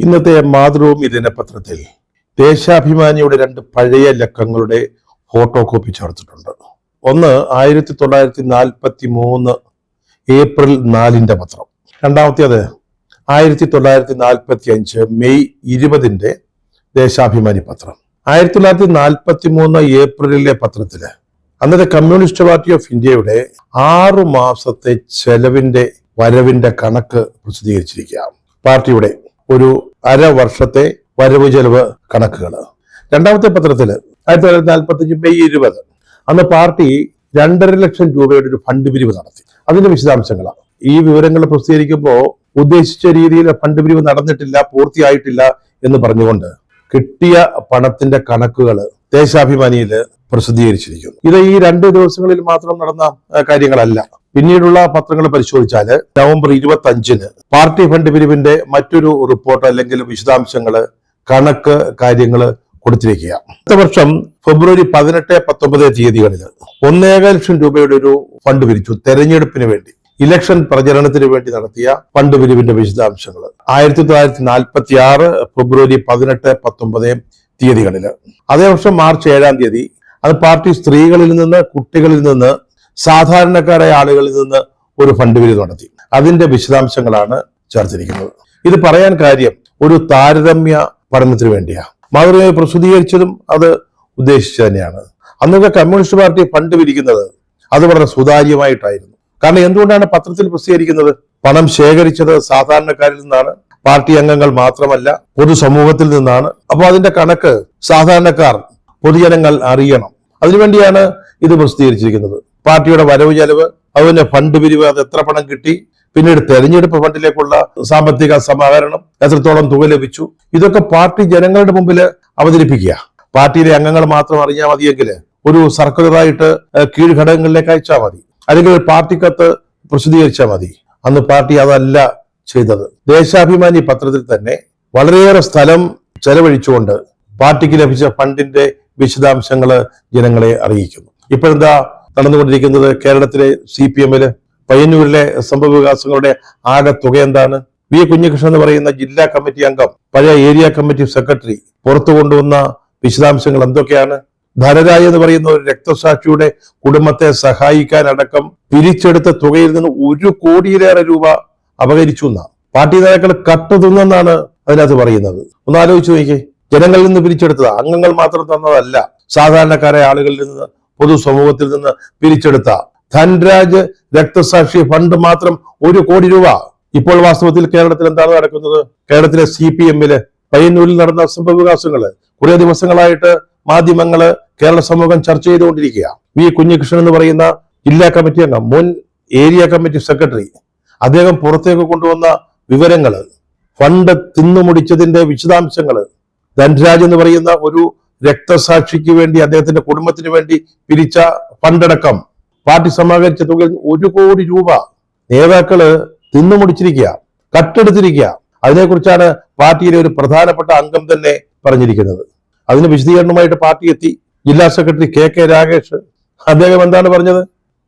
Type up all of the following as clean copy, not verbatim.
ഇന്നത്തെ മാതൃഭൂമി ദിനപത്രത്തിൽ ദേശാഭിമാനിയുടെ 2 പഴയ ലക്കങ്ങളുടെ photo copy ചേർത്തിട്ടുണ്ട്. ഒന്ന് 1943 ഏപ്രിൽ 4 പത്രം, രണ്ടാമത്തേത് 1945 മെയ് 20 ദേശാഭിമാനി പത്രം. 1943 ഏപ്രിലിലെ പത്രത്തില് അന്നത്തെ കമ്മ്യൂണിസ്റ്റ് പാർട്ടി ഓഫ് ഇന്ത്യയുടെ 6 മാസത്തെ ചെലവിന്റെ വരവിന്റെ കണക്ക് പ്രസിദ്ധീകരിച്ചിരിക്കുക. പാർട്ടിയുടെ ഒരു അര വർഷത്തെ വരവ് ചെലവ് കണക്കുകൾ. രണ്ടാമത്തെ പത്രത്തില് 1945 മെയ് 20 അന്ന് പാർട്ടി 2.5 ലക്ഷം രൂപയുടെ ഒരു ഫണ്ട് പിരിവ് നടത്തി. അതിന്റെ വിശദാംശങ്ങളാണ് ഈ വിവരങ്ങൾ പ്രസിദ്ധീകരിക്കുമ്പോൾ ഉദ്ദേശിച്ച രീതിയിൽ ഫണ്ട് പിരിവ് നടന്നിട്ടില്ല, പൂർത്തിയായിട്ടില്ല എന്ന് പറഞ്ഞുകൊണ്ട് കിട്ടിയ പണത്തിന്റെ കണക്കുകൾ ദേശാഭിമാനിയിൽ പ്രസിദ്ധീകരിച്ചിരിക്കുന്നു. ഇത് ഈ 2 ദിവസങ്ങളിൽ മാത്രം നടന്ന കാര്യങ്ങളല്ല. പിന്നീടുള്ള പത്രങ്ങൾ പരിശോധിച്ചാൽ നവംബർ 25 പാർട്ടി ഫണ്ട് പിരിവിന്റെ മറ്റൊരു റിപ്പോർട്ട് അല്ലെങ്കിൽ വിശദാംശങ്ങള് കണക്ക് കാര്യങ്ങൾ കൊടുത്തിരിക്കുക. അടുത്ത വർഷം ഫെബ്രുവരി 18, 19 തീയതികളിൽ 1.25 ലക്ഷം രൂപയുടെ ഒരു ഫണ്ട് പിരിച്ചു. തെരഞ്ഞെടുപ്പിന് വേണ്ടി, ഇലക്ഷൻ പ്രചരണത്തിന് വേണ്ടി നടത്തിയ ഫണ്ട് പിരിവിന്റെ വിശദാംശങ്ങൾ 1946 ഫെബ്രുവരി 18, 19 തീയതികളിൽ. അതേ വർഷം മാർച്ച് 7 തീയതി അത് പാർട്ടി സ്ത്രീകളിൽ നിന്ന്, കുട്ടികളിൽ നിന്ന്, സാധാരണക്കാരായ ആളുകളിൽ നിന്ന് ഒരു ഫണ്ട് പിരിവ് നടത്തി. അതിന്റെ വിശദാംശങ്ങളാണ് ചേർത്തിരിക്കുന്നത്. ഇത് പറയാൻ കാര്യം ഒരു താരതമ്യ പഠനത്തിന് വേണ്ടിയാണ്. മാതൃഭൂമി പ്രസിദ്ധീകരിച്ചതും അത് ഉദ്ദേശിച്ചു തന്നെയാണ്. അന്നൊക്കെ കമ്മ്യൂണിസ്റ്റ് പാർട്ടി ഫണ്ട് പിരിക്കുന്നത് അത് വളരെ സുതാര്യമായിട്ടായിരുന്നു. കാരണം എന്തുകൊണ്ടാണ് പത്രത്തിൽ പ്രസിദ്ധീകരിക്കുന്നത്? പണം ശേഖരിച്ചത് സാധാരണക്കാരിൽ നിന്നാണ്, പാർട്ടി അംഗങ്ങൾ മാത്രമല്ല, പൊതുസമൂഹത്തിൽ നിന്നാണ്. അപ്പോൾ അതിന്റെ കണക്ക് സാധാരണക്കാർ, പൊതുജനങ്ങൾ അറിയണം. അതിനുവേണ്ടിയാണ് ഇത് പ്രസിദ്ധീകരിച്ചിരിക്കുന്നത്. പാർട്ടിയുടെ വരവ് ചെലവ്, അതുപോലെ ഫണ്ട് പിരിവ്, അത് എത്ര പണം കിട്ടി, പിന്നീട് തെരഞ്ഞെടുപ്പ് ഫണ്ടിലേക്കുള്ള സാമ്പത്തിക സമാഹരണം, എത്രത്തോളം തുക ലഭിച്ചു, ഇതൊക്കെ പാർട്ടി ജനങ്ങളുടെ മുമ്പിൽ അവതരിപ്പിക്കുക. പാർട്ടിയിലെ അംഗങ്ങൾ മാത്രം അറിഞ്ഞാൽ മതിയെങ്കിൽ ഒരു സർക്കുലറായിട്ട് കീഴ്ഘടകങ്ങളിലേക്ക് അയച്ചാൽ മതി, അല്ലെങ്കിൽ ഒരു പാർട്ടി കത്ത് പ്രസിദ്ധീകരിച്ചാൽ മതി. അന്ന് പാർട്ടി അതല്ല ചെയ്തത്. ദേശാഭിമാനി പത്രത്തിൽ തന്നെ വളരെയേറെ സ്ഥലം ചെലവഴിച്ചുകൊണ്ട് പാർട്ടിക്ക് ലഭിച്ച ഫണ്ടിന്റെ വിശദാംശങ്ങൾ ജനങ്ങളെ അറിയിക്കുന്നു. ഇപ്പോഴെന്താ നടന്നുകൊണ്ടിരിക്കുന്നത്? കേരളത്തിലെ CPM-ല് പയ്യന്നൂരിലെ സംഭവ വികാസങ്ങളുടെ ആകെ തുക എന്താണ്? വി കുഞ്ഞികൃഷ്ണൻ എന്ന് പറയുന്ന ജില്ലാ കമ്മിറ്റി അംഗം, പഴയ ഏരിയ കമ്മിറ്റി സെക്രട്ടറി പുറത്തു കൊണ്ടുവന്ന വിശദാംശങ്ങൾ എന്തൊക്കെയാണ്? ധനരാജ് എന്ന് പറയുന്ന ഒരു രക്തസാക്ഷിയുടെ കുടുംബത്തെ സഹായിക്കാൻ അടക്കം പിരിച്ചെടുത്ത തുകയിൽ നിന്ന് 1 കോടിയിലേറെ രൂപ അപഹരിച്ചു എന്നാണ്. പാർട്ടി നേതാക്കൾ കട്ട് തിന്നെന്നാണ് അതിനകത്ത് പറയുന്നത്. ഒന്ന് ആലോചിച്ച് നോക്കിയേ. ജനങ്ങളിൽ നിന്ന് പിരിച്ചെടുത്തത്, അംഗങ്ങൾ മാത്രം തന്നതല്ല, സാധാരണക്കാരായ ആളുകളിൽ നിന്ന്, പൊതുസമൂഹത്തിൽ നിന്ന് പിരിച്ചെടുത്ത ധൻരാജ് രക്തസാക്ഷി ഫണ്ട് മാത്രം 1 കോടി രൂപ. ഇപ്പോൾ വാസ്തവത്തിൽ കേരളത്തിൽ എന്താണ് നടക്കുന്നത്? കേരളത്തിലെ CPM-ല് പയ്യന്നൂരിൽ നടന്ന സംഭവ വികാസങ്ങള് കുറെ ദിവസങ്ങളായിട്ട് മാധ്യമങ്ങള്, കേരള സമൂഹം ചർച്ച ചെയ്തുകൊണ്ടിരിക്കുക. വി കുഞ്ഞികൃഷ്ണൻ എന്ന് പറയുന്ന ജില്ലാ കമ്മിറ്റി അംഗം, മുൻ ഏരിയ കമ്മിറ്റി സെക്രട്ടറി, അദ്ദേഹം പുറത്തേക്ക് കൊണ്ടുവന്ന വിവരങ്ങള്, ഫണ്ട് തിന്നുമുടിച്ചതിന്റെ വിശദാംശങ്ങള്, ധൻരാജ് എന്ന് പറയുന്ന ഒരു രക്തസാക്ഷിക്ക് വേണ്ടി, അദ്ദേഹത്തിന്റെ കുടുംബത്തിന് വേണ്ടി പിരിച്ച ഫണ്ടടക്കം പാർട്ടി സമാഹരിച്ച തുക 1 കോടി രൂപ നേതാക്കള് തിന്നുമുടിച്ചിരിക്കുക, കട്ടെടുത്തിരിക്കുക. അതിനെക്കുറിച്ചാണ് പാർട്ടിയിലെ ഒരു പ്രധാനപ്പെട്ട അംഗം തന്നെ പറഞ്ഞിരിക്കുന്നത്. അതിന് വിശദീകരണമായിട്ട് പാർട്ടി എത്തി. ജില്ലാ സെക്രട്ടറി KK രാഗേഷ്, അദ്ദേഹം എന്താണ് പറഞ്ഞത്?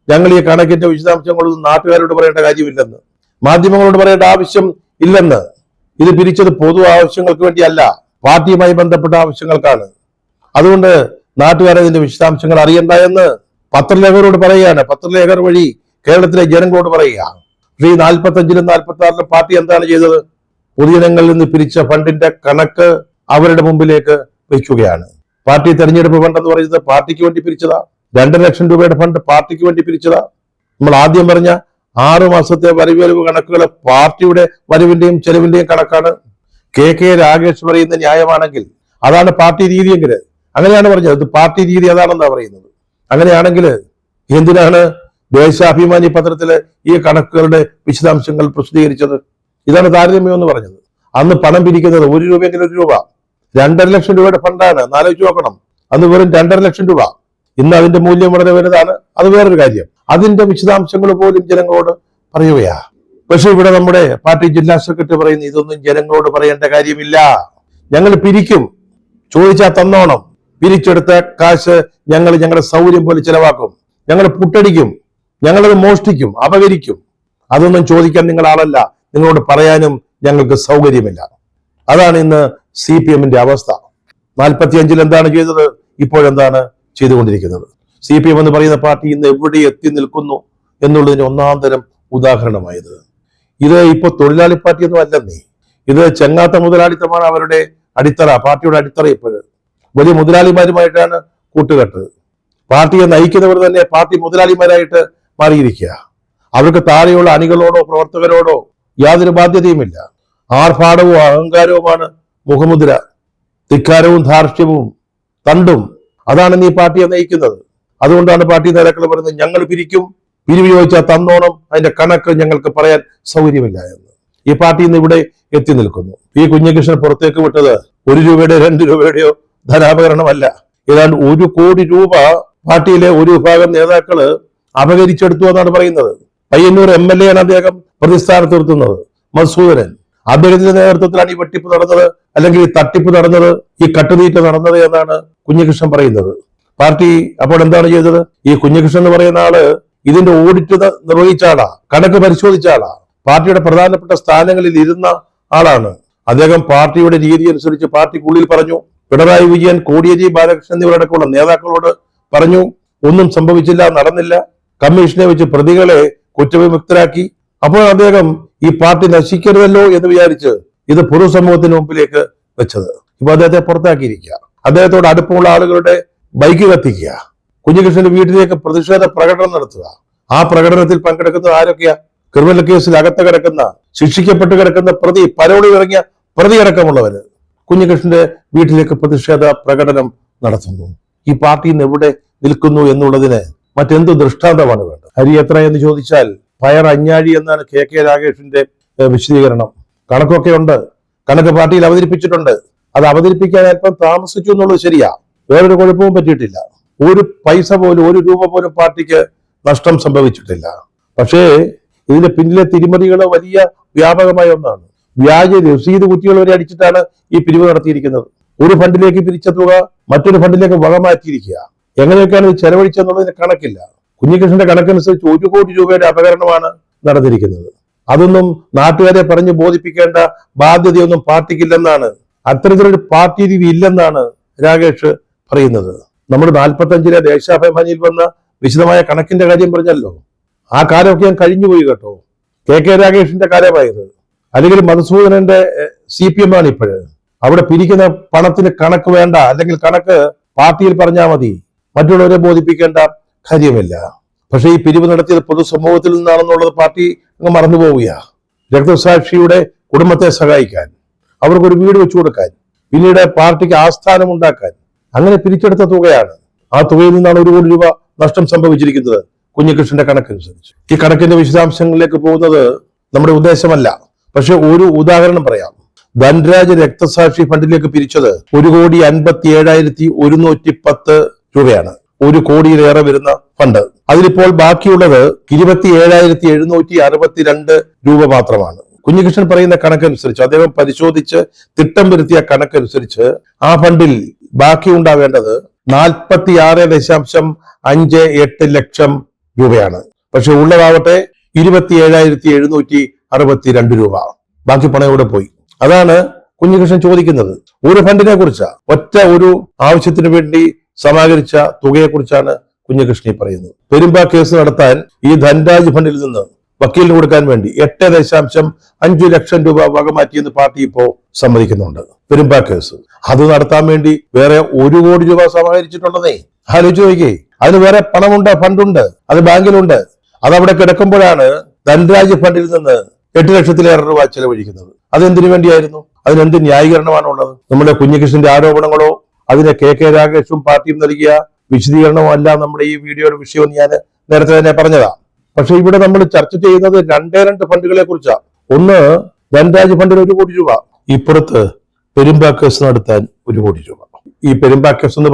ഞങ്ങൾ ഈ കണക്കിന്റെ വിശദാംശങ്ങളൊന്നും നാട്ടുകാരോട് പറയേണ്ട കാര്യമില്ലെന്ന്, മാധ്യമങ്ങളോട് പറയേണ്ട ആവശ്യം ഇല്ലെന്ന്. ഇത് പിരിച്ചത് പൊതു ആവശ്യങ്ങൾക്ക് വേണ്ടിയല്ല, പാർട്ടിയുമായി ബന്ധപ്പെട്ട ആവശ്യങ്ങൾക്കാണ്. അതുകൊണ്ട് നാട്ടുകാരെ ഇതിന്റെ വിശദാംശങ്ങൾ അറിയണ്ട എന്ന് പത്രലേഖകരോട് പറയുകയാണ്. പത്രലേഖകർ വഴി കേരളത്തിലെ ജനങ്ങളോട് പറയുക. ഈ 45-ലും 46-ലും പാർട്ടി എന്താണ് ചെയ്തത്? പൊതുജനങ്ങളിൽ നിന്ന് പിരിച്ച ഫണ്ടിന്റെ കണക്ക് അവരുടെ മുമ്പിലേക്ക് വയ്ക്കുകയാണ്. പാർട്ടി തെരഞ്ഞെടുപ്പ് ഫണ്ട് എന്ന് പറയുന്നത് പാർട്ടിക്ക് വേണ്ടി പിരിച്ചതാ. 2 ലക്ഷം രൂപയുടെ ഫണ്ട് പാർട്ടിക്ക് വേണ്ടി പിരിച്ചതാ. നമ്മൾ ആദ്യം പറഞ്ഞ 6 മാസത്തെ വരവ് കണക്കുകൾ പാർട്ടിയുടെ വരവിന്റെയും ചെലവിന്റെയും കണക്കാണ്. KK രാഗേഷ് പറയുന്ന ന്യായമാണെങ്കിൽ, അതാണ് പാർട്ടി രീതിയെങ്കിൽ, അങ്ങനെയാണ് പറഞ്ഞത്. ഇത് പാർട്ടി രീതി അതാണെന്നാ പറയുന്നത്. അങ്ങനെയാണെങ്കിൽ എന്തിനാണ് ദേശാഭിമാനി പത്രത്തില് ഈ കണക്കുകളുടെ വിശദാംശങ്ങൾ പ്രസിദ്ധീകരിച്ചത്? ഇതാണ് താരതമ്യം എന്ന് പറഞ്ഞത്. അന്ന് പണം പിരിക്കുന്നത് 1 രൂപയെങ്കിൽ 1 രൂപ, 2.5 ലക്ഷം രൂപയുടെ ഫണ്ടാണ്. ആലോചിച്ച് നോക്കണം. അന്ന് വെറും 2.5 ലക്ഷം രൂപ. ഇന്ന് അതിന്റെ മൂല്യം വളരെ വലുതാണ്. അത് വേറൊരു കാര്യം. അതിന്റെ വിശദാംശങ്ങൾ പോലും ജനങ്ങളോട് പറയുകയാ. പക്ഷെ ഇവിടെ നമ്മുടെ പാർട്ടി ജില്ലാ സെക്രട്ടറി പറയുന്നു, ഇതൊന്നും ജനങ്ങളോട് പറയേണ്ട കാര്യമില്ല, ഞങ്ങൾ പിരിക്കും, ചോദിച്ചാൽ തന്നോണം, പിരിച്ചെടുത്ത കാശ് ഞങ്ങൾ ഞങ്ങളുടെ സൗകര്യം പോലെ ചെലവാക്കും, ഞങ്ങൾ പുട്ടടിക്കും, ഞങ്ങളത് മോഷ്ടിക്കും, അപകരിക്കും. അതൊന്നും ചോദിക്കാൻ നിങ്ങൾ ആളല്ല, നിങ്ങളോട് പറയാനും ഞങ്ങൾക്ക് സൗകര്യമില്ല. അതാണ് ഇന്ന് CPM-ന്റെ അവസ്ഥ. 45-ൽ എന്താണ് ചെയ്തത്, ഇപ്പോഴെന്താണ് ചെയ്തുകൊണ്ടിരിക്കുന്നത്? CPM എന്ന് പറയുന്ന പാർട്ടി ഇന്ന് എവിടെ എത്തി നിൽക്കുന്നു എന്നുള്ളതിന് ഒന്നാം തരം ഉദാഹരണമായത്. ഇത് ഇപ്പോൾ തൊഴിലാളി പാർട്ടിയൊന്നും അല്ലെന്നേ, ഇത് ചെങ്ങാത്ത മുതലാളിത്തമാണ് അവരുടെ അടിത്തറ, പാർട്ടിയുടെ അടിത്തറ. ഇപ്പോഴ് വലിയ മുതലാളിമാരുമായിട്ടാണ് കൂട്ടുകെട്ട്. പാർട്ടിയെ നയിക്കുന്നവർ തന്നെ പാർട്ടി മുതലാളിമാരായിട്ട് മാറിയിരിക്കുക. അവർക്ക് താഴെയുള്ള അണികളോടോ പ്രവർത്തകരോടോ യാതൊരു ബാധ്യതയുമില്ല. ആർഭാടവും അഹങ്കാരവുമാണ് മുഖമുദ്ര. ധിക്കാരവും ധാർഷ്ട്യവും തണ്ടും അതാണ് ഈ പാർട്ടിയെ നയിക്കുന്നത്. അതുകൊണ്ടാണ് പാർട്ടി നേതാക്കൾ പറയുന്നത്, ഞങ്ങൾ പിരിക്കും, പിരിവ് ചോദിച്ചാൽ തന്നോണം, അതിന്റെ കണക്ക് ഞങ്ങൾക്ക് പറയാൻ സൗകര്യമില്ല എന്ന്. ഈ പാർട്ടി ഇന്ന് ഇവിടെ എത്തി നിൽക്കുന്നു. കുഞ്ഞികൃഷ്ണൻ പുറത്തേക്ക് വിട്ടത് 1 രൂപയുടെ 2 രൂപയുടെയോ ധനാപകരണമല്ല. ഏതാണ്ട് 1 കോടി രൂപ പാർട്ടിയിലെ ഒരു വിഭാഗം നേതാക്കള് അപഹരിച്ചെടുത്തു എന്നാണ് പറയുന്നത്. പയ്യന്നൂർ MLA ആണ് അദ്ദേഹം പ്രതിസ്ഥാനത്ത് നിർത്തുന്നത്, മധുസൂദനൻ. അദ്ദേഹത്തിന്റെ നേതൃത്വത്തിലാണ് ഈ വെട്ടിപ്പ് നടന്നത്, അല്ലെങ്കിൽ ഈ തട്ടിപ്പ് നടന്നത്, ഈ കട്ടുതീറ്റ നടന്നത് എന്നാണ് കുഞ്ഞികൃഷ്ണൻ പറയുന്നത്. പാർട്ടി അപ്പോൾ എന്താണ് ചെയ്തത്? ഈ കുഞ്ഞികൃഷ്ണൻ എന്ന് പറയുന്ന ആള് ഇതിന്റെ ഓഡിറ്റ് നിർവഹിച്ച ആളാ, കണക്ക് പരിശോധിച്ച ആളാ, പാർട്ടിയുടെ പ്രധാനപ്പെട്ട സ്ഥാനങ്ങളിൽ ഇരുന്ന ആളാണ്. അദ്ദേഹം പാർട്ടിയുടെ രീതി അനുസരിച്ച് പാർട്ടിക്കുള്ളിൽ പറഞ്ഞു. പിണറായി വിജയൻ, കോടിയേരി ബാലകൃഷ്ണൻ എന്നിവരടക്കമുള്ള നേതാക്കളോട് പറഞ്ഞു, ഒന്നും സംഭവിച്ചില്ല, നടന്നില്ല. കമ്മീഷനെ വെച്ച് പ്രതികളെ കുറ്റവിമുക്തരാക്കി. അപ്പോൾ അദ്ദേഹം ഈ പാർട്ടി നശിക്കരുതല്ലോ എന്ന് വിചാരിച്ച് ഇത് പൊതുസമൂഹത്തിന് മുമ്പിലേക്ക് വെച്ചത്. ഇപ്പൊ അദ്ദേഹത്തെ പുറത്താക്കിയിരിക്കുക, അദ്ദേഹത്തോട് അടുപ്പമുള്ള ആളുകളുടെ ബൈക്ക് കത്തിക്കുക, കുഞ്ഞികൃഷ്ണന്റെ വീട്ടിലേക്ക് പ്രതിഷേധ പ്രകടനം നടത്തുക. ആ പ്രകടനത്തിൽ പങ്കെടുക്കുന്നത് ആരൊക്കെയാ? ക്രിമിനൽ കേസിൽ അകത്ത് കിടക്കുന്ന, ശിക്ഷിക്കപ്പെട്ട് കിടക്കുന്ന പ്രതി, പരോളിൽ ഇറങ്ങിയ പ്രതി അടക്കമുള്ളവര് കുഞ്ഞികൃഷ്ണന്റെ വീട്ടിലേക്ക് പ്രതിഷേധ പ്രകടനം നടത്തുന്നു. ഈ പാർട്ടി ഇന്ന് എവിടെ നിൽക്കുന്നു എന്നുള്ളതിന് മറ്റെന്ത് ദൃഷ്ടാന്തമാണ് വേണ്ടത്? അരി എത്ര എന്ന് ചോദിച്ചാൽ പയർ അഞ്ഞാഴി എന്നാണ് KK രാഗേഷിന്റെ വിശദീകരണം. കണക്കൊക്കെ ഉണ്ട്, കണക്ക് പാർട്ടിയിൽ അവതരിപ്പിച്ചിട്ടുണ്ട്. അത് അവതരിപ്പിക്കാൻ അല്പം താമസിച്ചു എന്നുള്ളത് ശരിയാ, വേറൊരു കുഴപ്പവും പറ്റിയിട്ടില്ല. 1 പൈസ പോലും, 1 രൂപ പോലും പാർട്ടിക്ക് നഷ്ടം സംഭവിച്ചിട്ടില്ല. പക്ഷേ ഇതിന്റെ പിന്നിലെ തിരിമറികൾ വലിയ വ്യാപകമായ ഒന്നാണ്. വ്യാജ രസീത് കുറ്റികൾ വരെ അടിച്ചിട്ടാണ് ഈ പിരിവ് നടത്തിയിരിക്കുന്നത്. ഒരു ഫണ്ടിലേക്ക് പിരിച്ച തുക മറ്റൊരു ഫണ്ടിലേക്ക് വക മാറ്റിയിരിക്കുക. എങ്ങനെയൊക്കെയാണ് ഇത് ചെലവഴിച്ചെന്നുള്ളതിന് കണക്കില്ല. കുഞ്ഞികൃഷ്ണന്റെ കണക്കനുസരിച്ച് 1 കോടി രൂപയുടെ അപകരണമാണ് നടന്നിരിക്കുന്നത്. അതൊന്നും നാട്ടുകാരെ പറഞ്ഞ് ബോധിപ്പിക്കേണ്ട ബാധ്യതയൊന്നും പാർട്ടിക്കില്ലെന്നാണ്, അത്തരത്തിലൊരു പാർട്ടി രീതി ഇല്ലെന്നാണ് രാകേഷ് പറയുന്നത്. നമ്മൾ 45-ലെ ദേശാഭിമാനിയിൽ വന്ന വിശദമായ കണക്കിന്റെ കാര്യം പറഞ്ഞല്ലോ. ആ കാലമൊക്കെ ഞാൻ കഴിഞ്ഞുപോയി കേട്ടോ. KK രാഗേഷിന്റെ കാലമായത്. അല്ലെങ്കിൽ മധുസൂദനന്റെ CPM ആണ് ഇപ്പോഴ്. അവിടെ പിരിക്കുന്ന പണത്തിന് കണക്ക് വേണ്ട, അല്ലെങ്കിൽ കണക്ക് പാർട്ടിയിൽ പറഞ്ഞാൽ മതി, മറ്റുള്ളവരെ ബോധിപ്പിക്കേണ്ട കാര്യമില്ല. പക്ഷെ ഈ പിരിവ് നടത്തിയത് പൊതുസമൂഹത്തിൽ നിന്നാണെന്നുള്ളത് പാർട്ടി അങ്ങ് മറന്നു പോവുക. രക്തസാക്ഷിയുടെ കുടുംബത്തെ സഹായിക്കാൻ, അവർക്കൊരു വീട് വെച്ചു കൊടുക്കാൻ, പിന്നീട് പാർട്ടിക്ക് ആസ്ഥാനം ഉണ്ടാക്കാൻ, അങ്ങനെ പിരിച്ചെടുത്ത തുകയാണ്. ആ തുകയിൽ നിന്നാണ് 1 കോടി രൂപ നഷ്ടം സംഭവിച്ചിരിക്കുന്നത് കുഞ്ഞികൃഷ്ണന്റെ കണക്കനുസരിച്ച്. ഈ കണക്കിന്റെ വിശദാംശങ്ങളിലേക്ക് പോകുന്നത് നമ്മുടെ ഉദ്ദേശമല്ല. പക്ഷെ ഒരു ഉദാഹരണം പറയാം. ധൻരാജ് രക്തസാക്ഷി ഫണ്ടിലേക്ക് പിരിച്ചത് 1,57,110 രൂപയാണ്. 1 കോടിയിലേറെ വരുന്ന ഫണ്ട്. അതിലിപ്പോൾ ബാക്കിയുള്ളത് 27,762 രൂപ മാത്രമാണ്. കുഞ്ഞികൃഷ്ണൻ പറയുന്ന കണക്കനുസരിച്ച്, അദ്ദേഹം പരിശോധിച്ച് തിട്ടം വരുത്തിയ കണക്കനുസരിച്ച് ആ ഫണ്ടിൽ ബാക്കി ഉണ്ടാവേണ്ടത് 46.58 ലക്ഷം രൂപയാണ്. പക്ഷെ ഉള്ളതാവട്ടെ 27,762 രൂപ. ബാക്കി പണം എവിടെ പോയി? അതാണ് കുഞ്ഞികൃഷ്ണൻ ചോദിക്കുന്നത്. ഒരു ഫണ്ടിനെ കുറിച്ചാ, ഒറ്റ ഒരു ആവശ്യത്തിന് വേണ്ടി സമാഹരിച്ച തുകയെ കുറിച്ചാണ് കുഞ്ഞികൃഷ്ണൻ പറയുന്നത്. പെരുമ്പ കേസ് നടത്താൻ ഈ ധൻരാജ് ഫണ്ടിൽ നിന്ന് വക്കീലിന് കൊടുക്കാൻ വേണ്ടി 8.5 ലക്ഷം രൂപ വകമാറ്റിയെന്ന് പാർട്ടി ഇപ്പോ സമ്മതിക്കുന്നുണ്ട്. പെരുമ്പ കേസ് അത് നടത്താൻ വേണ്ടി വേറെ 1 കോടി രൂപ സമാഹരിച്ചിട്ടുള്ളതേ. ആലോചിച്ച് നോക്കിയേ. അതിന് വേറെ പണമുണ്ട്, ഫണ്ടുണ്ട്, അത് ബാങ്കിലുണ്ട്. അതവിടെ കിടക്കുമ്പോഴാണ് ധൻരാജ് ഫണ്ടിൽ നിന്ന് 8 ലക്ഷത്തിലേറെ രൂപ ചെലവഴിക്കുന്നത്. അതെന്തിനു വേണ്ടിയായിരുന്നു? അതിനെന്ത് ന്യായീകരണമാണുള്ളത്? നമ്മുടെ കുഞ്ഞികൃഷ്ണന്റെ ആരോപണങ്ങളോ അതിന് KK രാഗേഷും പാർട്ടിയും നൽകിയ വിശദീകരണമോ അല്ല നമ്മുടെ ഈ വീഡിയോയുടെ വിഷയം. ഞാൻ നേരത്തെ തന്നെ പറഞ്ഞതാ. പക്ഷെ ഇവിടെ നമ്മൾ ചർച്ച ചെയ്യുന്നത് 2 ഫണ്ടുകളെ കുറിച്ചാണ്. ഒന്ന് ധൻരാജ് ഫണ്ടിൽ 1 കോടി രൂപ, ഇപ്പുറത്ത് പെരുമ്പ കേസ് നടത്താൻ 1 കോടി രൂപ. ഈ പെരുമ്പ കേസ് എന്ന്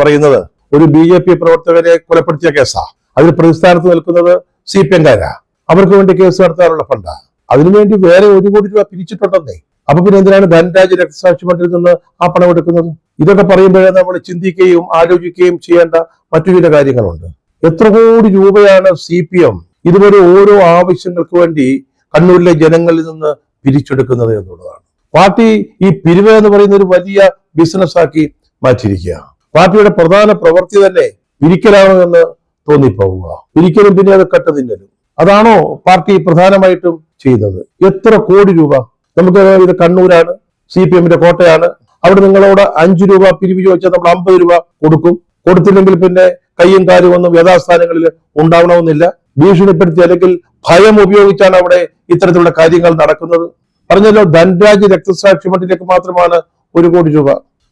ഒരു BJP പ്രവർത്തകരെ കൊലപ്പെടുത്തിയ കേസാ. അതിൽ പ്രതിസ്ഥാനത്ത് നിൽക്കുന്നത് CPM-കാരാ. അവർക്ക് വേണ്ടി കേസ് നടത്താനുള്ള ഫണ്ടാ. അതിനുവേണ്ടി വേറെ 1 കോടി രൂപ പിരിച്ചിട്ടുണ്ടെന്നേ. അപ്പൊ പിന്നെ എന്തിനാണ് ധൻരാജ് രക്തസാക്ഷി ഫണ്ടിൽ നിന്ന് ആ പണം എടുക്കുന്നത്? ഇതൊക്കെ പറയുമ്പോഴേ നമ്മൾ ചിന്തിക്കുകയും ആലോചിക്കുകയും ചെയ്യേണ്ട മറ്റു ചില കാര്യങ്ങളുണ്ട്. എത്ര കോടി രൂപയാണ് CPM ഇതുവരെ ഓരോ ആവശ്യങ്ങൾക്ക് വേണ്ടി കണ്ണൂരിലെ ജനങ്ങളിൽ നിന്ന് പിരിച്ചെടുക്കുന്നത് എന്നുള്ളതാണ്. പാർട്ടി ഈ പിരിവ് എന്ന് പറയുന്ന ഒരു വലിയ ബിസിനസ് ആക്കി മാറ്റിയിരിക്കുക. പാർട്ടിയുടെ പ്രധാന പ്രവൃത്തി തന്നെ പിരിക്കലാണെന്ന് തോന്നിപ്പോവുക. പിരിക്കലും പിന്നെ അത് കട്ടതിന്നലും. അതാണോ പാർട്ടി പ്രധാനമായിട്ടും ചെയ്യുന്നത്? എത്ര കോടി രൂപ നമുക്ക് ഇത് കണ്ണൂരാണ്, CPM-ന്റെ കോട്ടയാണ്. അവിടെ നിങ്ങളോട് 5 രൂപ പിരിവ് ചോദിച്ചാൽ നമ്മൾ 50 രൂപ കൊടുക്കും. കൊടുത്തില്ലെങ്കിൽ പിന്നെ കയ്യും കാലും ഒന്നും യഥാസ്ഥാനങ്ങളിൽ ഉണ്ടാവണമെന്നില്ല. ഭീഷണിപ്പെടുത്തി അല്ലെങ്കിൽ ഭയം ഉപയോഗിച്ചാണ് അവിടെ ഇത്തരത്തിലുള്ള കാര്യങ്ങൾ നടക്കുന്നത്. പറഞ്ഞല്ലോ, ധൻരാജ് രക്തസാക്ഷി ഫണ്ടിലേക്ക് മാത്രമാണ് 1 കോടി രൂപ.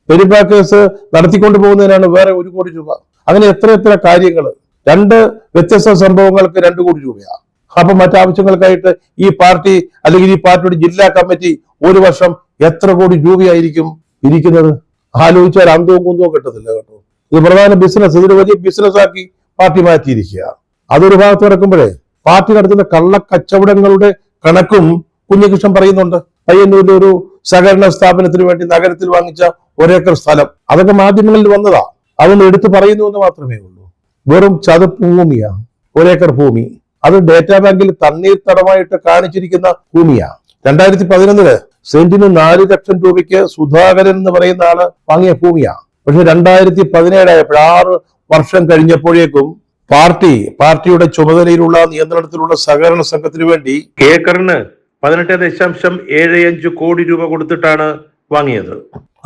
പെരുമ്പാ കേസ് നടത്തിക്കൊണ്ടു പോകുന്നതിനാണ് വേറെ 1 കോടി രൂപ. അങ്ങനെ എത്ര കാര്യങ്ങൾ. 2 വ്യത്യസ്ത സംഭവങ്ങൾക്ക് 2 കോടി രൂപയാണ്. അപ്പൊ മറ്റാവശ്യങ്ങൾക്കായിട്ട് ഈ പാർട്ടി അല്ലെങ്കിൽ ഈ പാർട്ടിയുടെ ജില്ലാ കമ്മിറ്റി ഒരു വർഷം എത്ര കോടി രൂപയായിരിക്കും ഇരിക്കുന്നത്? ആലോചിച്ചാൽ അന്തവും കുന്തവും കിട്ടത്തില്ല കേട്ടോ. ഇത് പ്രധാന ബിസിനസ്, ഇതൊരു വലിയ ബിസിനസ് ആക്കി പാർട്ടി മാറ്റിയിരിക്കുക. അതൊരു ഭാഗത്ത് നടക്കുമ്പോഴേ പാർട്ടി നടത്തുന്ന കള്ളക്കച്ചവടങ്ങളുടെ കണക്കും കുഞ്ഞികൃഷ്ണൻ പറയുന്നുണ്ട്. പയ്യന്നൂരിലെ ഒരു സഹകരണ സ്ഥാപനത്തിന് വേണ്ടി നഗരത്തിൽ വാങ്ങിച്ച 1 ഏക്കർ സ്ഥലം, അതൊക്കെ മാധ്യമങ്ങളിൽ വന്നതാ. അതൊന്ന് എടുത്തു പറയുന്നു എന്ന് മാത്രമേ ഉള്ളൂ. വെറും ചതുപ്പ് ഭൂമിയാ, 1 ഏക്കർ ഭൂമി. അത് ഡേറ്റാ ബാങ്കിൽ തണ്ണീർത്തടമായിട്ട് കാണിച്ചിരിക്കുന്ന ഭൂമിയാ. 2011 സെന്റിന് 4 ലക്ഷം രൂപയ്ക്ക് സുധാകരൻ എന്ന് പറയുന്ന ആള് വാങ്ങിയ ഭൂമിയാ. പക്ഷെ 2017 ആയപ്പോൾ 6 വർഷം കഴിഞ്ഞപ്പോഴേക്കും പാർട്ടിയുടെ ചുമതലയിലുള്ള നിയന്ത്രണത്തിലുള്ള സഹകരണ സംഘത്തിന് വേണ്ടി ഏക്കറിന് 18.75 കോടി രൂപ കൊടുത്തിട്ടാണ് വാങ്ങിയത്.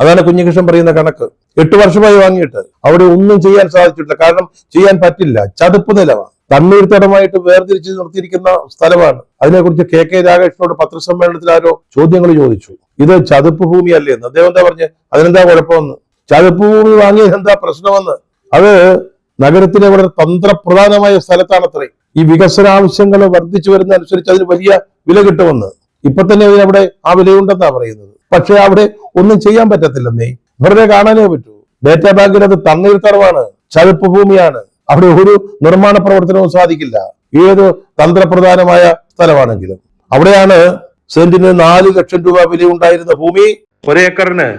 അതാണ് കുഞ്ഞികൃഷ്ണൻ പറയുന്ന കണക്ക്. 8 വർഷമായി വാങ്ങിയിട്ട് അവിടെ ഒന്നും ചെയ്യാൻ സാധിച്ചിട്ടില്ല. കാരണം ചെയ്യാൻ പറ്റില്ല, ചതുപ്പ് നിലമാണ്. തണ്ണീർത്തടമായിട്ട് വേർതിരിച്ച് നിർത്തിയിരിക്കുന്ന സ്ഥലമാണ്. അതിനെക്കുറിച്ച് KK രാഗേഷിനോട് പത്രസമ്മേളനത്തിൽ ആരോ ചോദ്യങ്ങൾ ചോദിച്ചു. ഇത് ചതുപ്പ് ഭൂമി അല്ലേ എന്ന്. അദ്ദേഹം എന്താ പറഞ്ഞ്, അതിനെന്താ കുഴപ്പമെന്ന്, ചതുപ്പ് ഭൂമി വാങ്ങിയത് എന്താ പ്രശ്നമെന്ന്. അത് നഗരത്തിലെ വളരെ തന്ത്രപ്രധാനമായ സ്ഥലത്താണത്രേ. ഈ വികസന ആവശ്യങ്ങൾ വർദ്ധിച്ചു വരുന്ന അനുസരിച്ച് അതിന് വലിയ വില കിട്ടുമെന്ന്. ഇപ്പൊ തന്നെ അതിനവിടെ ആ വിലയുണ്ടെന്നാ പറയുന്നത്. പക്ഷെ അവിടെ ഒന്നും ചെയ്യാൻ പറ്റത്തില്ലെന്നേ, വെറുതെ കാണാനേ പറ്റൂ. ഡേറ്റാ ബാങ്കിൽ അത് തണ്ണീർത്തടമാണ്, ചതുപ്പ് ഭൂമിയാണ്. അവിടെ ഒരു നിർമ്മാണ പ്രവർത്തനവും സാധിക്കില്ല, ഏത് തന്ത്രപ്രധാനമായ സ്ഥലമാണെങ്കിലും. അവിടെയാണ് സെന്റിന് 4 ലക്ഷം രൂപ വിലയുണ്ടായിരുന്ന ഭൂമി 1 ഏക്കറിന്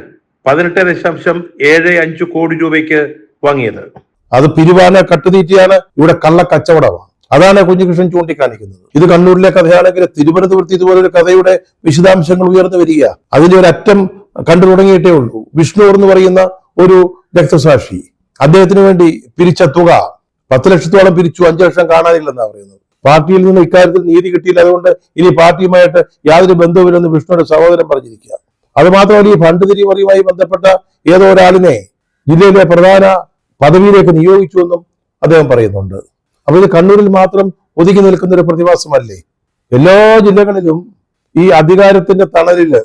18.75 കോടി രൂപയ്ക്ക് വാങ്ങിയത്. അത് പിരിവാണ്, കട്ടുതീറ്റിയാണ്, ഇവിടെ കള്ളക്കച്ചവടമാണ്. അതാണ് കുഞ്ഞികൃഷ്ണൻ ചൂണ്ടിക്കാണിക്കുന്നത്. ഇത് കണ്ണൂരിലെ കഥയാണെങ്കിൽ തിരുവനന്തപുരത്ത് ഇതുപോലൊരു കഥയുടെ വിശദാംശങ്ങൾ ഉയർന്നു വരിക. അതിന്റെ ഒരു അറ്റം കണ്ടു തുടങ്ങിയിട്ടേ ഉള്ളൂ. വിഷ്ണു എന്ന് പറയുന്ന ഒരു രക്തസാക്ഷി, അദ്ദേഹത്തിന് വേണ്ടി പിരിച്ച തുക 10 ലക്ഷത്തോളം പിരിച്ചു, 5 ലക്ഷം കാണാനില്ലെന്നാണ് പറയുന്നത്. പാർട്ടിയിൽ നിന്ന് ഇക്കാര്യത്തിൽ നീതി കിട്ടിയില്ല, അതുകൊണ്ട് ഇനി പാർട്ടിയുമായിട്ട് യാതൊരു ബന്ധവുമില്ലെന്ന് വിഷ്ണുവിന്റെ സഹോദരൻ പറഞ്ഞിരിക്കുക. അത് മാത്രമല്ല, ഈ ഫണ്ട് തിരിമറിയുമായി ബന്ധപ്പെട്ട ഏതോ ഒരാളിനെ ജില്ലയിലെ പ്രധാന പദവിയിലേക്ക് നിയോഗിച്ചു എന്നും അദ്ദേഹം പറയുന്നുണ്ട്. അപ്പൊ ഇത് കണ്ണൂരിൽ മാത്രം ഒതുങ്ങി നിൽക്കുന്ന ഒരു പ്രതിഭാസമല്ലേ? എല്ലാ ജില്ലകളിലും ഈ അധികാരത്തിന്റെ തണലില്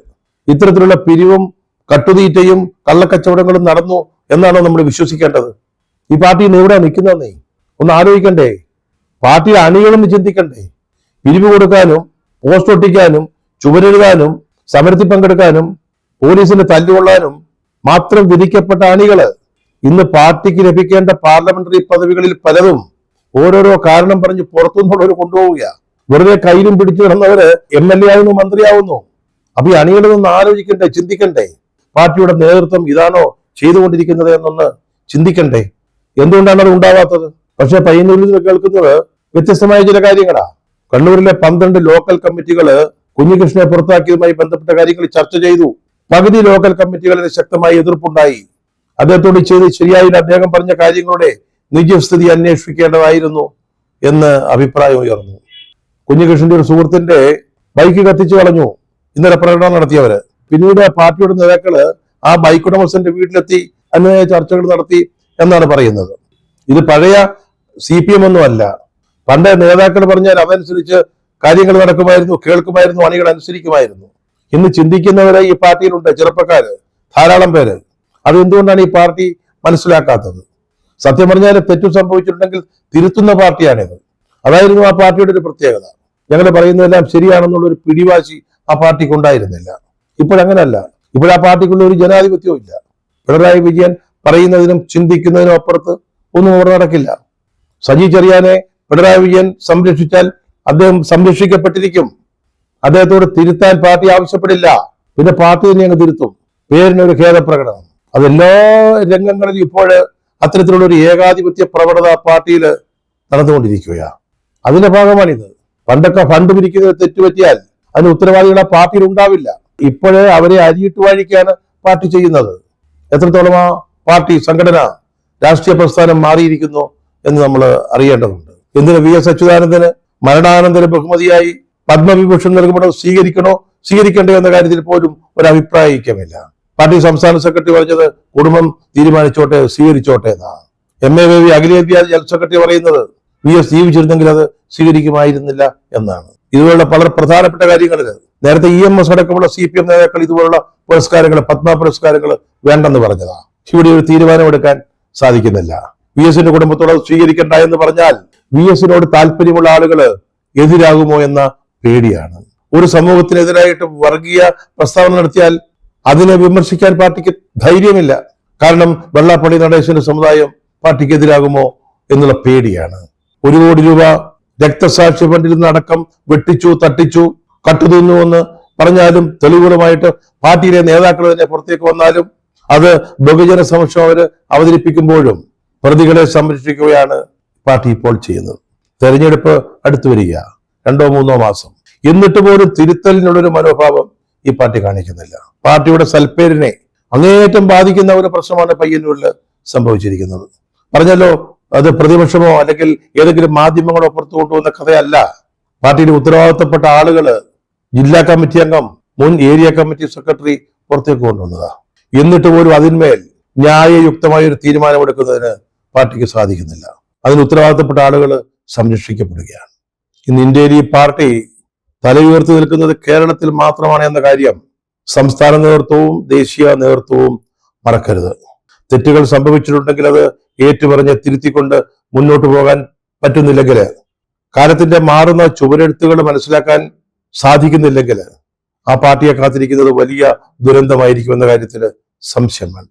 ഇത്തരത്തിലുള്ള പിരിവും കട്ടുതീറ്റയും കള്ളക്കച്ചവടങ്ങളും നടന്നു എന്നാണോ നമ്മൾ വിശ്വസിക്കേണ്ടത്? ഈ പാർട്ടി ഇന്ന് എവിടെ നിൽക്കുന്നതെന്നേ ഒന്ന് ആലോചിക്കണ്ടേ? പാർട്ടി അണികളൊന്ന് ചിന്തിക്കണ്ടേ? പിരിവ് കൊടുക്കാനും പോസ്റ്റ് ഒട്ടിക്കാനും ചുവരെഴുതാനും സമരത്തിൽ പങ്കെടുക്കാനും പോലീസിന് തല്ലുകൊള്ളാനും മാത്രം വിധിക്കപ്പെട്ട അണികള് ഇന്ന് പാർട്ടിക്ക് ലഭിക്കേണ്ട പാർലമെന്ററി പദവികളിൽ പലതും ഓരോരോ കാരണം പറഞ്ഞ് പുറത്തുനിന്നുള്ളവർ കൊണ്ടുപോവുക. വെറുതെ കയ്യിലും പിടിച്ചു കിടന്നവര് MLA ആവുന്നു, മന്ത്രിയാവുന്നു. അപ്പൊ ഈ അണികളൊന്നും ആലോചിക്കണ്ടേ, ചിന്തിക്കണ്ടേ? പാർട്ടിയുടെ നേതൃത്വം ഇതാണോ ചെയ്തുകൊണ്ടിരിക്കുന്നത് എന്നൊന്ന് ചിന്തിക്കണ്ടേ? എന്തുകൊണ്ടാണ് അത് ഉണ്ടാവാത്തത്? പക്ഷെ പയ്യന്നൂരിൽ നിന്ന് കേൾക്കുന്നത് വ്യത്യസ്തമായ ചില കാര്യങ്ങളാ. കണ്ണൂരിലെ 12 ലോക്കൽ കമ്മിറ്റികള് കുഞ്ഞികൃഷ്ണനെ പുറത്താക്കിയതുമായി ബന്ധപ്പെട്ട കാര്യങ്ങൾ ചർച്ച ചെയ്തു. പകുതി ലോക്കൽ കമ്മിറ്റികളിൽ ശക്തമായ എതിർപ്പുണ്ടായി. അദ്ദേഹത്തോട് ചെയ്ത് ശരിയായില്ല. അദ്ദേഹം പറഞ്ഞ കാര്യങ്ങളുടെ നിജസ്ഥിതി അന്വേഷിക്കേണ്ടതായിരുന്നു എന്ന് അഭിപ്രായം ഉയർന്നു. കുഞ്ഞികൃഷ്ണന്റെ ഒരു സുഹൃത്തിന്റെ ബൈക്ക് കത്തിച്ചു കളഞ്ഞു ഇന്നലെ പ്രകടനം നടത്തിയവര്. പിന്നീട് പാർട്ടിയുടെ നേതാക്കള് ആ ബൈക്ക് ഉടമസ്ഥന്റെ വീട്ടിലെത്തി അന്വയ ചർച്ചകൾ നടത്തി എന്നാണ് പറയുന്നത്. ഇത് പഴയ CPM ഒന്നും അല്ല. പണ്ട് നേതാക്കൾ പറഞ്ഞാൽ അതനുസരിച്ച് കാര്യങ്ങൾ നടക്കുമായിരുന്നു, കേൾക്കുമായിരുന്നു, അണികൾ അനുസരിക്കുമായിരുന്നു. ഇന്ന് ചിന്തിക്കുന്നവരെ ഈ പാർട്ടിയിലുണ്ട്, ചെറുപ്പക്കാര് ധാരാളം പേര്. അതെന്തുകൊണ്ടാണ് ഈ പാർട്ടി മനസ്സിലാക്കാത്തത്? സത്യം പറഞ്ഞാൽ തെറ്റു സംഭവിച്ചിട്ടുണ്ടെങ്കിൽ തിരുത്തുന്ന പാർട്ടിയാണിത്. അതായിരുന്നു ആ പാർട്ടിയുടെ ഒരു പ്രത്യേകത. ഞങ്ങൾ പറയുന്നതെല്ലാം ശരിയാണെന്നുള്ളൊരു പിടിവാശി ആ പാർട്ടിക്ക് ഉണ്ടായിരുന്നില്ല. ഇപ്പോഴങ്ങനല്ല. ഇപ്പോഴാ പാർട്ടിക്കുള്ള ഒരു ജനാധിപത്യവും ഇല്ല. പിണറായി വിജയൻ പറയുന്നതിനും ചിന്തിക്കുന്നതിനും അപ്പുറത്ത് ഒന്നും അവർ നടക്കില്ല. സജി ചെറിയാനെ പിണറായി വിജയൻ സംരക്ഷിച്ചാൽ അദ്ദേഹം സംരക്ഷിക്കപ്പെട്ടിരിക്കും. അദ്ദേഹത്തോട് തിരുത്താൻ പാർട്ടി ആവശ്യപ്പെടില്ല. പിന്നെ പാർട്ടി തന്നെ അങ്ങ് തിരുത്തും. പേരിനൊരു ഖേദപ്രകടനം. അതെല്ലാ രംഗങ്ങളിലും ഇപ്പോൾ അത്തരത്തിലുള്ള ഒരു ഏകാധിപത്യ പ്രവണത പാർട്ടിയിൽ നടന്നുകൊണ്ടിരിക്കുകയാണ്. അതിന്റെ ഭാഗമാണിത്. പണ്ടൊക്കെ ഫണ്ട് പിരിക്കുന്നത് തെറ്റുപറ്റിയാൽ അതിന് ഉത്തരവാദികൾ ആ പാർട്ടിയിൽ ഉണ്ടാവില്ല. ഇപ്പോഴേ അവരെ അരിയിട്ട് വാഴിക്കാണ് പാർട്ടി ചെയ്യുന്നത്. എത്രത്തോളം ആ പാർട്ടി സംഘടന രാഷ്ട്രീയ പ്രസ്ഥാനം മാറിയിരിക്കുന്നു എന്ന് നമ്മൾ അറിയേണ്ടതുണ്ട്. എന്തിന് വി എസ് അച്യുതാനന്ദന് മരണാനന്തര ബഹുമതിയായി പത്മവിഭൂഷൺ നൽകുമ്പോൾ സ്വീകരിക്കേണ്ടോ എന്ന കാര്യത്തിൽ പോലും ഒരു അഭിപ്രായ ഐക്യമില്ല. പാർട്ടി സംസ്ഥാന സെക്രട്ടറി പറഞ്ഞത് കുടുംബം തീരുമാനിച്ചോട്ടെ, സ്വീകരിച്ചോട്ടെ എന്നാണ്. MA ബേബി അഖിലേന്ത്യാ ജനറൽ സെക്രട്ടറി പറയുന്നത് VS ജീവിച്ചിരുന്നെങ്കിൽ അത് സ്വീകരിക്കുമായിരുന്നില്ല എന്നാണ്. ഇതുപോലുള്ള വളരെ പ്രധാനപ്പെട്ട കാര്യങ്ങളിൽ നേരത്തെ EMS അടക്കമുള്ള CPM നേതാക്കൾ ഇതുപോലുള്ള പുരസ്കാരങ്ങൾ, പത്മ പുരസ്കാരങ്ങൾ വേണ്ടെന്ന് പറഞ്ഞതാണ്. ഇവിടെ ഒരു തീരുമാനമെടുക്കാൻ സാധിക്കുന്നില്ല. VSന്റെ കുടുംബത്തോട് സ്വീകരിക്കണ്ട എന്ന് പറഞ്ഞാൽ VSനോട് താല്പര്യമുള്ള ആളുകൾ എതിരാകുമോ എന്ന പേടിയാണ്. ഒരു സമൂഹത്തിനെതിരായിട്ട് വർഗീയ പ്രസ്താവന നടത്തിയാൽ അതിനെ വിമർശിക്കാൻ പാർട്ടിക്ക് ധൈര്യമില്ല. കാരണം വെള്ളാപ്പള്ളി നടേശന്റെ സമുദായം പാർട്ടിക്ക് എതിരാകുമോ എന്നുള്ള പേടിയാണ്. 1 കോടി രൂപ രക്തസാക്ഷി ഫണ്ടിൽ നിന്നടക്കം വെട്ടിച്ചു, തട്ടിച്ചു, കട്ടുതിന്നു എന്ന് പറഞ്ഞാലും തെളിവുകളുമായിട്ട് പാർട്ടിയിലെ നേതാക്കൾ തന്നെ പുറത്തേക്ക് വന്നാലും അത് ബഹുജന സമക്ഷം അവർ അവതരിപ്പിക്കുമ്പോഴും പ്രതികളെ സംരക്ഷിക്കുകയാണ് പാർട്ടി ഇപ്പോൾ ചെയ്യുന്നത്. തെരഞ്ഞെടുപ്പ് അടുത്തു വരിക, 2-3 മാസം, എന്നിട്ട് പോലും തിരുത്തലിനുള്ളൊരു മനോഭാവം ഈ പാർട്ടി കാണിക്കുന്നില്ല. പാർട്ടിയുടെ സൽപ്പേരിനെ അങ്ങേയറ്റം ബാധിക്കുന്ന ഒരു പ്രശ്നമാണ് പയ്യന്നൂരിൽ സംഭവിച്ചിരിക്കുന്നത്. പറഞ്ഞല്ലോ, അത് പ്രതിപക്ഷമോ അല്ലെങ്കിൽ ഏതെങ്കിലും മാധ്യമങ്ങളോ പുറത്തു കൊണ്ടുവന്ന കഥയല്ല. പാർട്ടിയുടെ ഉത്തരവാദിത്തപ്പെട്ട ആളുകള്, ജില്ലാ കമ്മിറ്റി അംഗം, മുൻ ഏരിയ കമ്മിറ്റി സെക്രട്ടറി പുറത്തേക്ക് കൊണ്ടുവന്നതാ. എന്നിട്ട് പോലും അതിന്മേൽ ന്യായയുക്തമായ ഒരു തീരുമാനമെടുക്കുന്നതിന് പാർട്ടിക്ക് സാധിക്കുന്നില്ല. അതിന് ഉത്തരവാദിത്തപ്പെട്ട ആളുകൾ സംരക്ഷിക്കപ്പെടുകയാണ്. ഇന്ന് ഇന്ത്യയിൽ ഈ പാർട്ടി തലയുയർത്തി നിൽക്കുന്നത് കേരളത്തിൽ മാത്രമാണ് എന്ന കാര്യം സംസ്ഥാന നേതൃത്വവും ദേശീയ നേതൃത്വവും മറക്കരുത്. തെറ്റുകൾ സംഭവിച്ചിട്ടുണ്ടെങ്കിൽ അത് ഏറ്റുപറഞ്ഞ് തിരുത്തിക്കൊണ്ട് മുന്നോട്ട് പോകാൻ പറ്റുന്നില്ലെങ്കിൽ, കാലത്തിന്റെ മാറുന്ന ചുവരെഴുത്തുകൾ മനസ്സിലാക്കാൻ സാധിക്കുന്നില്ലെങ്കിൽ ആ പാർട്ടിയെ കാത്തിരിക്കുന്നത് വലിയ ദുരന്തമായിരിക്കുമെന്ന കാര്യത്തിൽ സംശയം വേണ്ട.